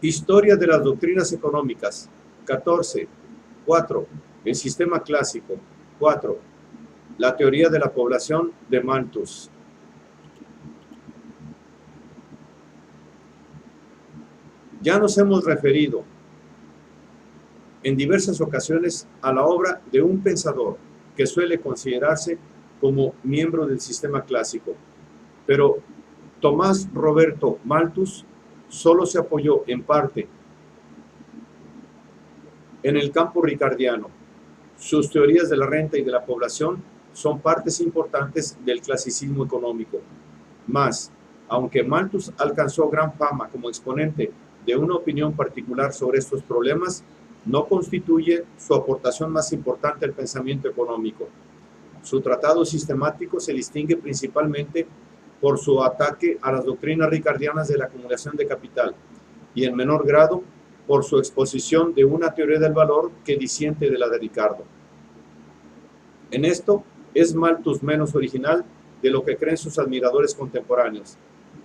Historia de las doctrinas económicas. 14. 4. El sistema clásico. 4. La teoría de la población de Malthus. Ya nos hemos referido en diversas ocasiones a la obra de un pensador que suele considerarse como miembro del sistema clásico, pero Tomás Roberto Malthus solo se apoyó en parte en el campo ricardiano. Sus teorías de la renta y de la población son partes importantes del clasicismo económico. Mas, aunque Malthus alcanzó gran fama como exponente de una opinión particular sobre estos problemas, no constituye su aportación más importante al pensamiento económico. Su tratado sistemático se distingue principalmente por su ataque a las doctrinas ricardianas de la acumulación de capital y en menor grado por su exposición de una teoría del valor que disiente de la de Ricardo. En esto es Malthus menos original de lo que creen sus admiradores contemporáneos,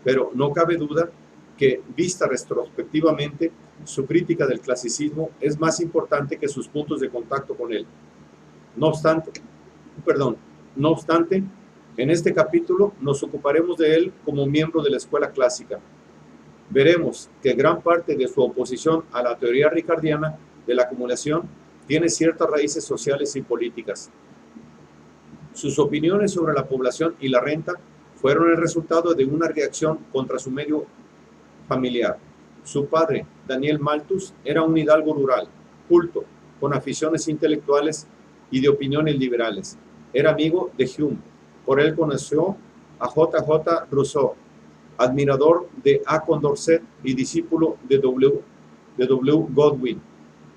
pero no cabe duda que, vista retrospectivamente, su crítica del clasicismo es más importante que sus puntos de contacto con él. No obstante, en este capítulo nos ocuparemos de él como miembro de la escuela clásica. Veremos que gran parte de su oposición a la teoría ricardiana de la acumulación tiene ciertas raíces sociales y políticas. Sus opiniones sobre la población y la renta fueron el resultado de una reacción contra su medio familiar. Su padre, Daniel Malthus, era un hidalgo rural, culto, con aficiones intelectuales y de opiniones liberales. Era amigo de Hume. Por él conoció a J.J. Rousseau, admirador de A. Condorcet y discípulo de W. Godwin,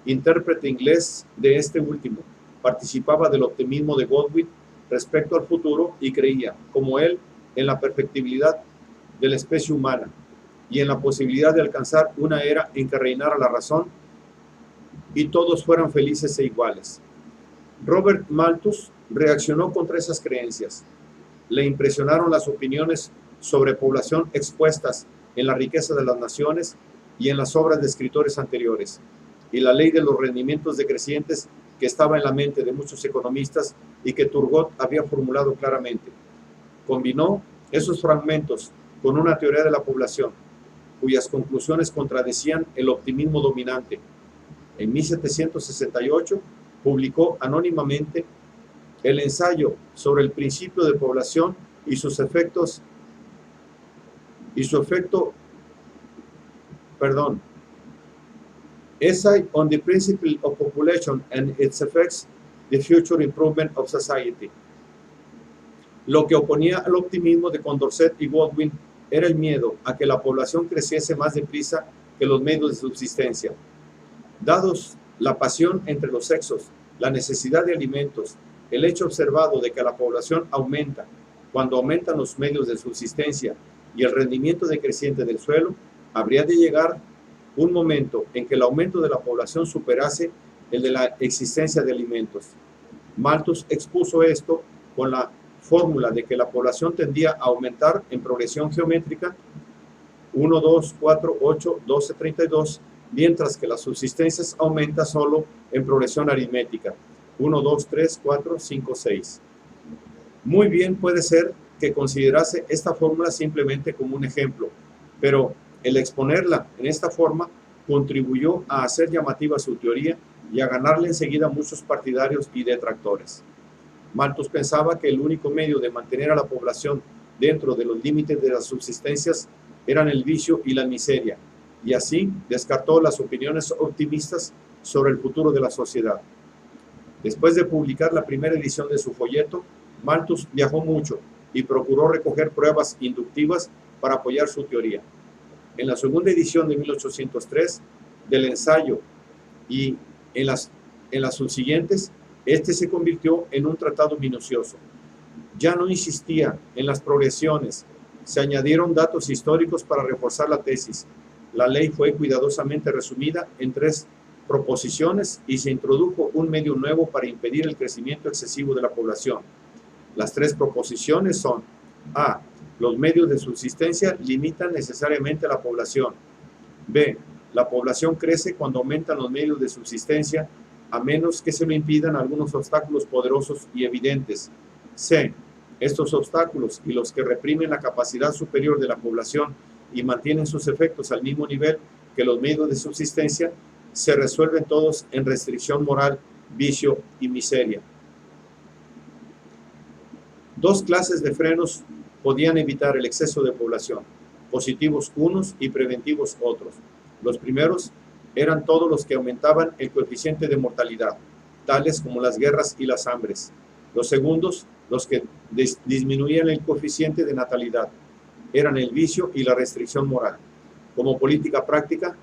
intérprete inglés de este último. Participaba del optimismo de Godwin respecto al futuro y creía, como él, en la perfectibilidad de la especie humana y en la posibilidad de alcanzar una era en que reinara la razón y todos fueran felices e iguales. Robert Malthus reaccionó contra esas creencias. Le impresionaron las opiniones sobre población expuestas en la riqueza de las naciones y en las obras de escritores anteriores, y la ley de los rendimientos decrecientes que estaba en la mente de muchos economistas y que Turgot había formulado claramente. Combinó esos fragmentos con una teoría de la población, cuyas conclusiones contradecían el optimismo dominante. En 1768 publicó anónimamente el ensayo sobre el principio de población y su Essay on the Principle of Population and its Effects, the Future Improvement of Society. Lo que oponía al optimismo de Condorcet y Godwin era el miedo a que la población creciese más deprisa que los medios de subsistencia. Dados la pasión entre los sexos, la necesidad de alimentos, el hecho observado de que la población aumenta cuando aumentan los medios de subsistencia y el rendimiento decreciente del suelo, habría de llegar un momento en que el aumento de la población superase el de la existencia de alimentos. Malthus expuso esto con la fórmula de que la población tendía a aumentar en progresión geométrica 1, 2, 4, 8, 12, 32, mientras que la subsistencia aumenta solo en progresión aritmética 1, 2, 3, 4, 5, 6. Muy bien puede ser que considerase esta fórmula simplemente como un ejemplo, pero el exponerla en esta forma contribuyó a hacer llamativa su teoría y a ganarle enseguida muchos partidarios y detractores. Malthus pensaba que el único medio de mantener a la población dentro de los límites de las subsistencias eran el vicio y la miseria, y así descartó las opiniones optimistas sobre el futuro de la sociedad. Después de publicar la primera edición de su folleto, Malthus viajó mucho y procuró recoger pruebas inductivas para apoyar su teoría. En la segunda edición de 1803 del ensayo y en las subsiguientes, este se convirtió en un tratado minucioso. Ya no insistía en las progresiones, se añadieron datos históricos para reforzar la tesis. La ley fue cuidadosamente resumida en 3 proposiciones y se introdujo un medio nuevo para impedir el crecimiento excesivo de la población. Las 3 proposiciones son: A. Los medios de subsistencia limitan necesariamente a la población. B. La población crece cuando aumentan los medios de subsistencia, a menos que se lo impidan algunos obstáculos poderosos y evidentes. C. Estos obstáculos y los que reprimen la capacidad superior de la población y mantienen sus efectos al mismo nivel que los medios de subsistencia, se resuelven todos en restricción moral, vicio y miseria. Dos clases de frenos podían evitar el exceso de población, positivos unos y preventivos otros. Los primeros eran todos los que aumentaban el coeficiente de mortalidad, tales como las guerras y las hambres. Los segundos, los que disminuían el coeficiente de natalidad, eran el vicio y la restricción moral. Como política práctica,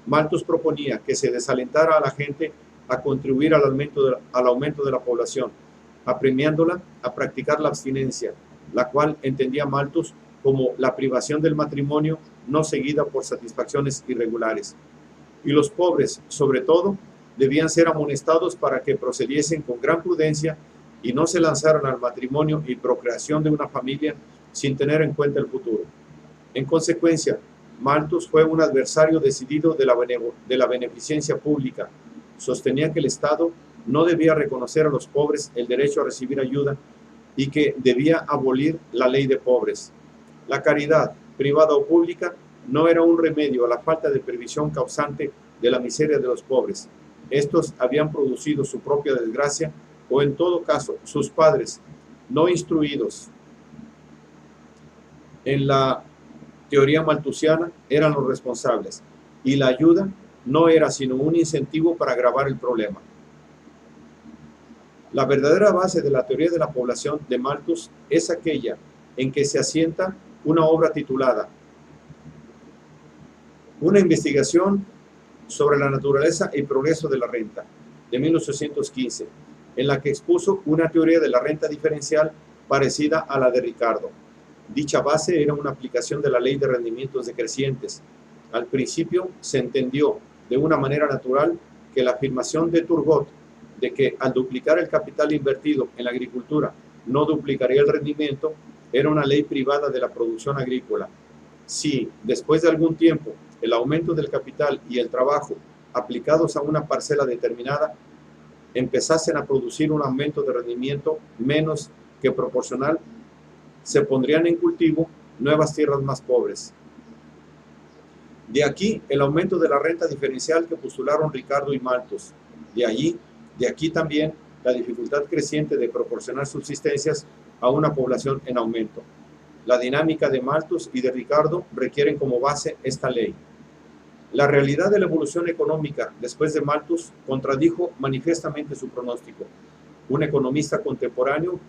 Malthus proponía que se desalentara a la gente a contribuir al aumento de la población, apremiándola a practicar la abstinencia, la cual entendía Malthus como la privación del matrimonio no seguida por satisfacciones irregulares. Y los pobres, sobre todo, debían ser amonestados para que procediesen con gran prudencia y no se lanzaran al matrimonio y procreación de una familia sin tener en cuenta el futuro. En consecuencia, Malthus fue un adversario decidido de la beneficencia pública. Sostenía que el Estado no debía reconocer a los pobres el derecho a recibir ayuda y que debía abolir la ley de pobres. La caridad, privada o pública, no era un remedio a la falta de previsión causante de la miseria de los pobres. Estos habían producido su propia desgracia o, en todo caso, sus padres, no instruidos en la teoría malthusiana, eran los responsables, y la ayuda no era sino un incentivo para agravar el problema. La verdadera base de la teoría de la población de Malthus es aquella en que se asienta una obra titulada Una investigación sobre la naturaleza y progreso de la renta, de 1815, en la que expuso una teoría de la renta diferencial parecida a la de Ricardo. Dicha base era una aplicación de la ley de rendimientos decrecientes. Al principio se entendió de una manera natural que la afirmación de Turgot de que al duplicar el capital invertido en la agricultura no duplicaría el rendimiento era una ley privada de la producción agrícola. Si, después de algún tiempo, el aumento del capital y el trabajo aplicados a una parcela determinada empezasen a producir un aumento de rendimiento menos que proporcional, se pondrían en cultivo nuevas tierras más pobres. De aquí el aumento de la renta diferencial que postularon Ricardo y Malthus. De aquí también la dificultad creciente de proporcionar subsistencias a una población en aumento. La dinámica de Malthus y de Ricardo requieren como base esta ley. La realidad de la evolución económica después de Malthus contradijo manifiestamente su pronóstico. Un economista contemporáneo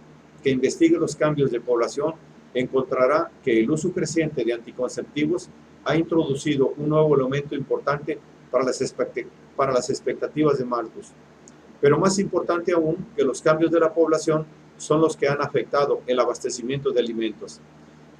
que investigue los cambios de población encontrará que el uso creciente de anticonceptivos ha introducido un nuevo elemento importante para las expectativas de Malthus. Pero más importante aún que los cambios de la población son los que han afectado el abastecimiento de alimentos.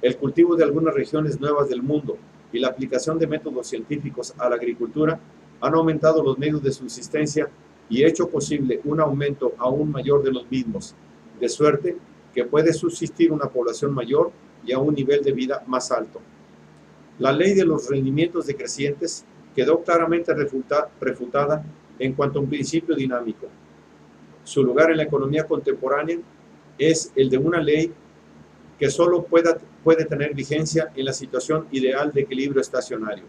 El cultivo de algunas regiones nuevas del mundo y la aplicación de métodos científicos a la agricultura han aumentado los medios de subsistencia y hecho posible un aumento aún mayor de los mismos, de suerte que puede subsistir una población mayor y a un nivel de vida más alto. La ley de los rendimientos decrecientes quedó claramente refutada en cuanto a un principio dinámico. Su lugar en la economía contemporánea es el de una ley que solo puede tener vigencia en la situación ideal de equilibrio estacionario.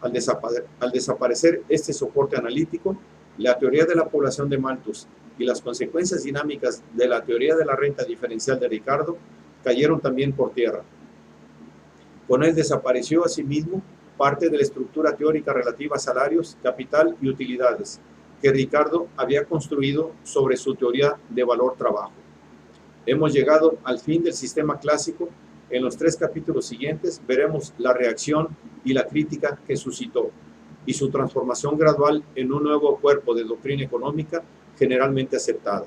Al desaparecer este soporte analítico, la teoría de la población de Malthus y las consecuencias dinámicas de la teoría de la renta diferencial de Ricardo cayeron también por tierra. Con él desapareció asimismo parte de la estructura teórica relativa a salarios, capital y utilidades que Ricardo había construido sobre su teoría de valor-trabajo. Hemos llegado al fin del sistema clásico. En los 3 capítulos siguientes veremos la reacción y la crítica que suscitó y su transformación gradual en un nuevo cuerpo de doctrina económica generalmente aceptada.